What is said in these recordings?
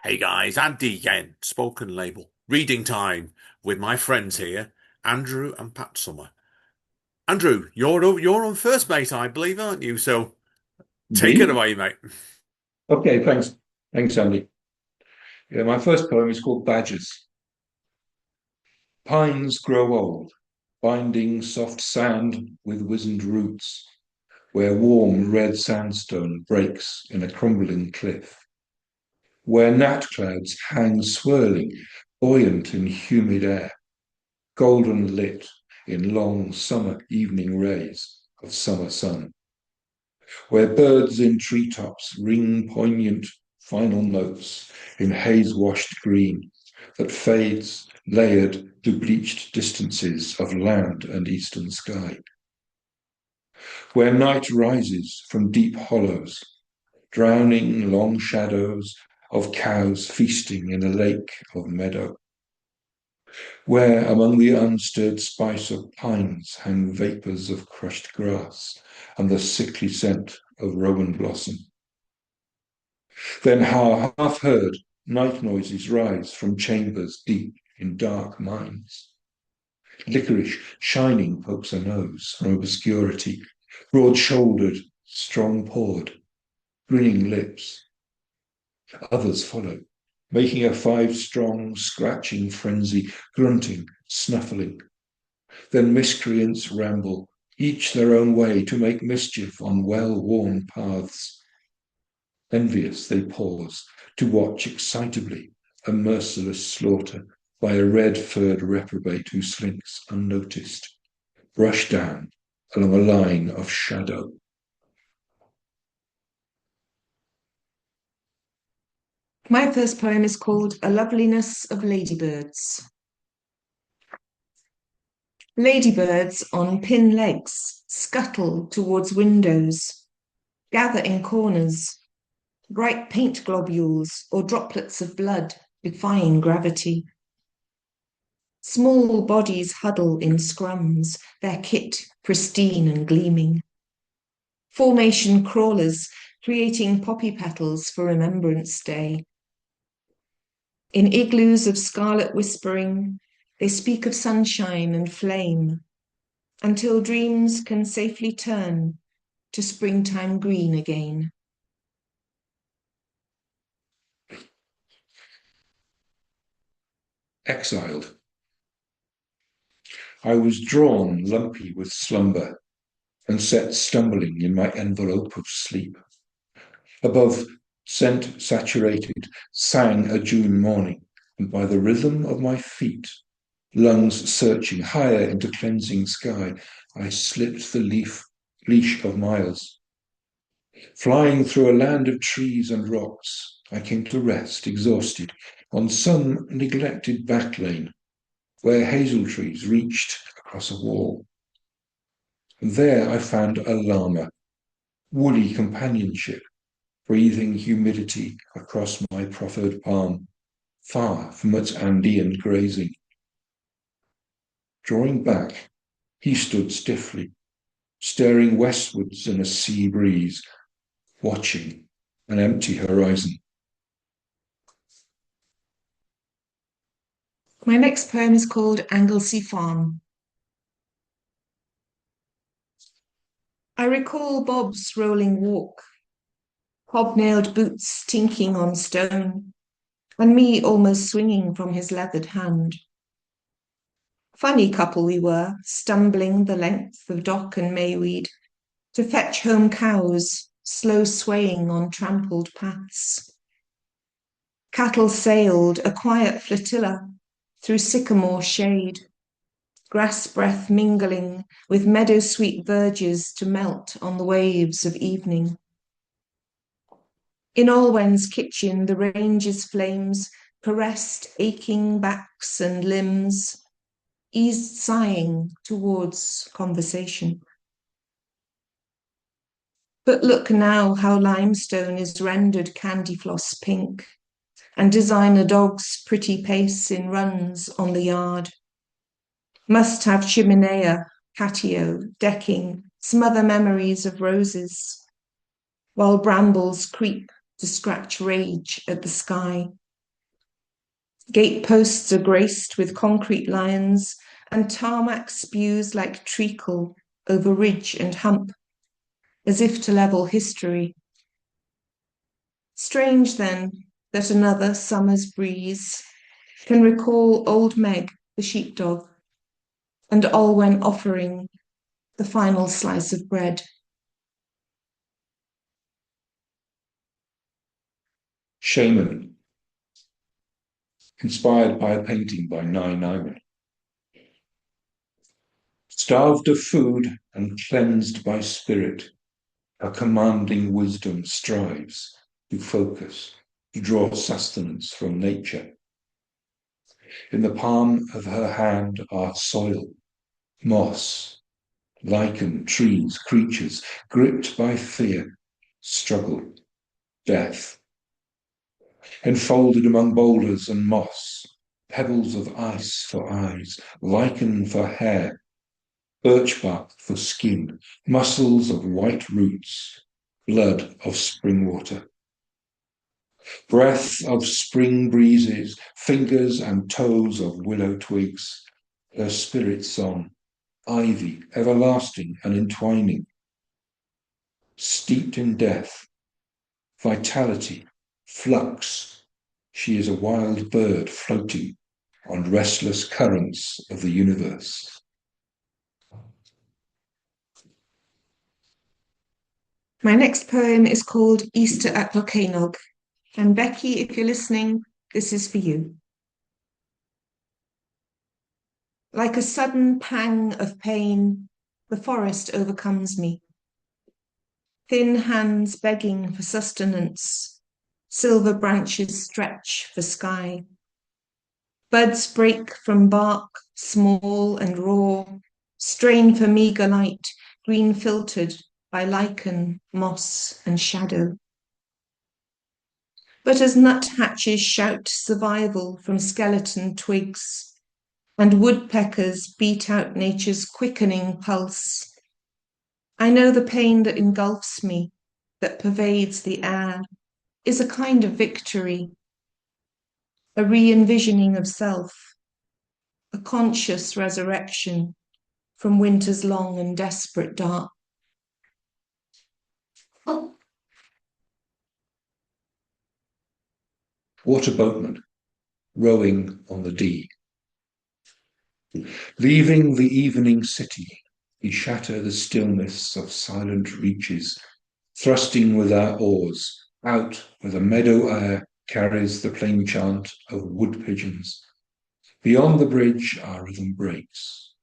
Hey guys, Andy again, Spoken Label. Reading time with my friends here, Andrew and Pat Summer. Andrew, you're on first, mate, I believe, aren't you? So take it Indeed. away, mate. Okay, thanks. Thanks, Andy. Yeah, my first poem is called Badgers. Pines grow old, binding soft sand with wizened roots, where warm red sandstone breaks in a crumbling cliff, where gnat clouds hang swirling, buoyant in humid air, golden lit in long summer evening rays of summer sun, where birds in treetops ring poignant final notes in haze-washed green that fades layered to bleached distances of land and eastern sky, where night rises from deep hollows, drowning long shadows of cows feasting in a lake of meadow, where among the unstirred spice of pines hang vapours of crushed grass and the sickly scent of rowan blossom. Then how half-heard night noises rise from chambers deep in dark mines. Licorice shining pokes a nose from obscurity, broad-shouldered, strong-pawed, grinning lips. Others follow, making a five-strong, scratching frenzy, grunting, snuffling. Then miscreants ramble, each their own way to make mischief on well-worn paths. Envious, they pause to watch excitably a merciless slaughter by a red-furred reprobate who slinks unnoticed, brushed down along a line of shadow. My first poem is called A Loveliness of Ladybirds. Ladybirds on pin legs scuttle towards windows, gather in corners, bright paint globules or droplets of blood defying gravity. Small bodies huddle in scrums, their kit pristine and gleaming. Formation crawlers creating poppy petals for Remembrance Day. In igloos of scarlet whispering, they speak of sunshine and flame, until dreams can safely turn to springtime green again. Exiled. I was drawn lumpy with slumber and set stumbling in my envelope of sleep. Above, scent saturated, sang a June morning, and by the rhythm of my feet, lungs searching higher into cleansing sky, I slipped the leash of miles. Flying through a land of trees and rocks, I came to rest, exhausted, on some neglected back lane where hazel trees reached across a wall. And there I found a llama, woolly companionship, breathing humidity across my proffered palm, far from its Andean grazing. Drawing back, he stood stiffly, staring westwards in a sea breeze, watching an empty horizon. My next poem is called Anglesey Farm. I recall Bob's rolling walk, hobnailed boots tinking on stone, and me almost swinging from his leathered hand. Funny couple we were, stumbling the length of dock and mayweed to fetch home cows, slow swaying on trampled paths. Cattle sailed, a quiet flotilla, through sycamore shade, grass breath mingling with meadow-sweet verges to melt on the waves of evening. In Olwen's kitchen, the range's flames caressed aching backs and limbs, eased sighing towards conversation. But look now how limestone is rendered candy floss pink, and designer dogs' pretty pace in runs on the yard. Must have chimenea, patio, decking, smother memories of roses, while brambles creep to scratch rage at the sky. Gateposts are graced with concrete lions, and tarmac spews like treacle over ridge and hump, as if to level history. Strange, then, that another summer's breeze can recall old Meg, the sheepdog, and Olwen offering the final slice of bread. Shaman, inspired by a painting by Nye Nyman. Starved of food and cleansed by spirit, her commanding wisdom strives to focus, to draw sustenance from nature. In the palm of her hand are soil, moss, lichen, trees, creatures, gripped by fear, struggle, death. Enfolded among boulders and moss, pebbles of ice for eyes, lichen for hair, birch bark for skin, muscles of white roots, blood of spring water. Breath of spring breezes, fingers and toes of willow twigs, her spirit song, ivy, everlasting and entwining. Steeped in death, vitality, flux, she is a wild bird floating on restless currents of the universe. My next poem is called Easter at Lochaenog, and Becky, if you're listening, this is for you. Like a sudden pang of pain, the forest overcomes me. Thin hands begging for sustenance, silver branches stretch for sky. Buds break from bark, small and raw, strain for meagre light, green filtered by lichen, moss, and shadow. But as nuthatches shout survival from skeleton twigs, and woodpeckers beat out nature's quickening pulse, I know the pain that engulfs me, that pervades the air, is a kind of victory, a re-envisioning of self, a conscious resurrection from winter's long and desperate dark. Water boatman, rowing on the Dee. Leaving the evening city, we shatter the stillness of silent reaches, thrusting with our oars, out where the meadow air carries the plain chant of wood pigeons. Beyond the bridge our rhythm breaks,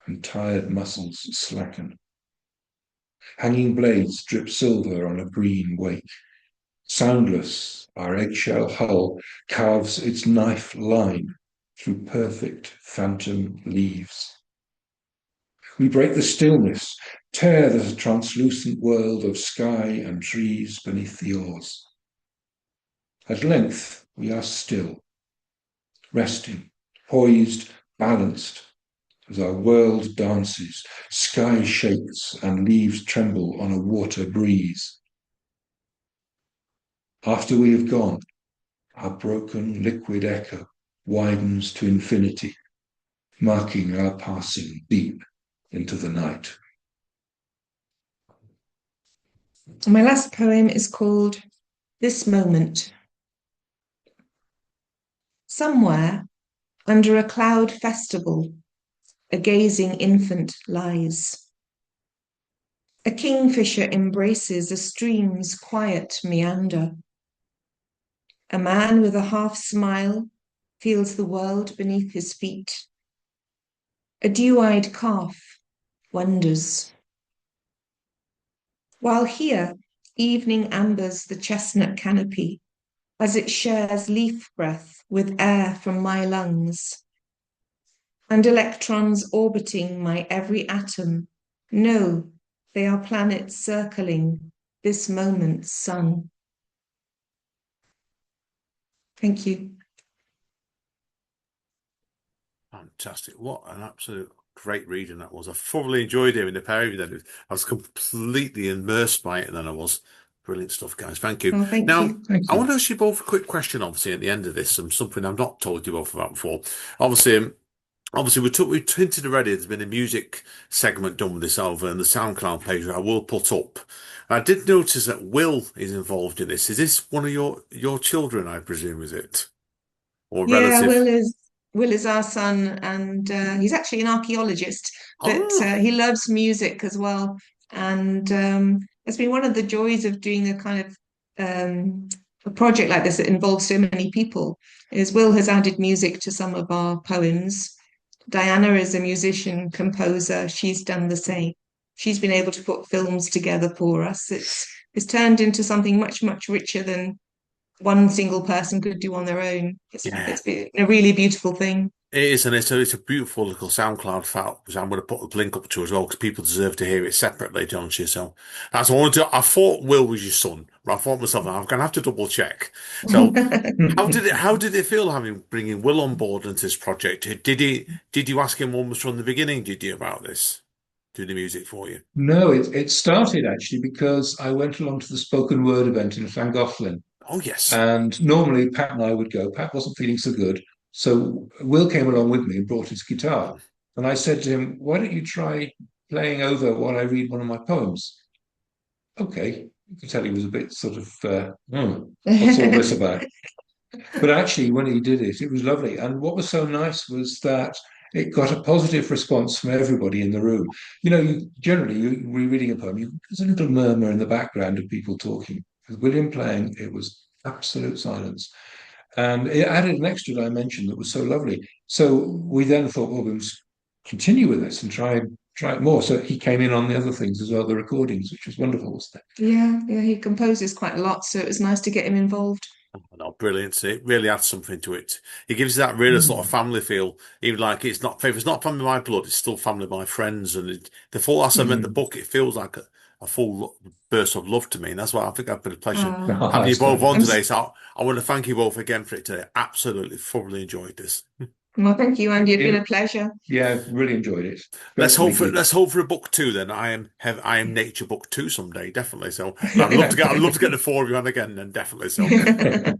and tired muscles slacken. Hanging blades drip silver on a green wake. Soundless, our eggshell hull carves its knife line through perfect phantom leaves. We break the stillness, tear the translucent world of sky and trees beneath the oars. At length we are still, resting, poised, balanced, as our world dances, sky shakes and leaves tremble on a water breeze. After we have gone, our broken liquid echo widens to infinity, marking our passing deep into the night. My last poem is called This Moment. Somewhere, under a cloud festival, a gazing infant lies. A kingfisher embraces a stream's quiet meander. A man with a half smile feels the world beneath his feet. A dew-eyed calf wonders. While here, evening ambers the chestnut canopy as it shares leaf breath with air from my lungs. And electrons orbiting my every atom know they are planets circling this moment's sun. Thank you. Fantastic. What an absolute great reading that was. I thoroughly enjoyed hearing the pair of you then. I was completely immersed by it then I was. Brilliant stuff, guys. Thank you. Oh, thank Now, you. Thank I you. want to ask you both a quick question, obviously, at the end of this, and something I've not told you both about before. Obviously, we hinted already. There's been a music segment done with this over on the SoundCloud page I will put up. I did notice that Will is involved in this. Is this one of your children? I presume, is it, or Yeah, relative? Will is our son, and he's actually an archaeologist, but Oh, he loves music as well. And it's been one of the joys of doing a kind of a project like this that involves so many people. Is Will has added music to some of our poems. Diana is a musician, composer. She's done the same. She's been able to put films together for us. It's turned into something much, much richer than one single person could do on their own. yeah. It's been a really beautiful thing. It is, and it's a beautiful little SoundCloud file, which I'm going to put the link up to as well, because people deserve to hear it separately, don't you? So that's what I wanted to. I thought Will was your son, but I thought myself, I'm going to have to double check. So how did it feel having bringing Will on board into this project? Did you ask him almost from the beginning? Did you about this? Do the music for you? No, it started actually because I went along to the spoken word event in Llangollen. Oh yes. And normally Pat and I would go. Pat wasn't feeling so good. So Will came along with me and brought his guitar. And I said to him, why don't you try playing over while I read one of my poems? Okay. You could tell he was a bit sort of, what's all this about? But actually, when he did it, it was lovely. And what was so nice was that it got a positive response from everybody in the room. You rereading a poem, there's a little murmur in the background of people talking. With William playing, it was absolute silence. And it added an extra dimension that was so lovely. So we then thought, well, we must continue with this and try it more. So he came in on the other things as well, the recordings, which was wonderful, wasn't Yeah, he composes quite a lot, so it was nice to get him involved. No, brilliant. It really adds something to it. It gives you that really sort of it? family feel, even like if it's not family by blood, it's still family by friends. And the full, as I meant the Mm. book, it feels like a full burst of love to me. And that's why I think I've been a pleasure Oh, having you That's both kind. on today. So I want to thank you both again for it today. Absolutely, thoroughly enjoyed this. well, thank you, Andy. It's been Yeah, a pleasure. yeah, really enjoyed it. Great to meet you. Let's hope for a book two then. I am nature book two someday, definitely. So I'd love to get the four of you on again, and definitely. So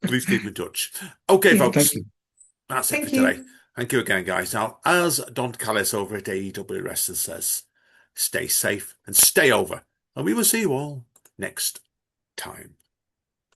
please keep in touch. Okay, Yeah, Thank folks. you. That's it for thank today. you. Thank you again, guys. Now, as Don Callis over at AEW Wrestling says, stay safe and stay over. And we will see you all next time.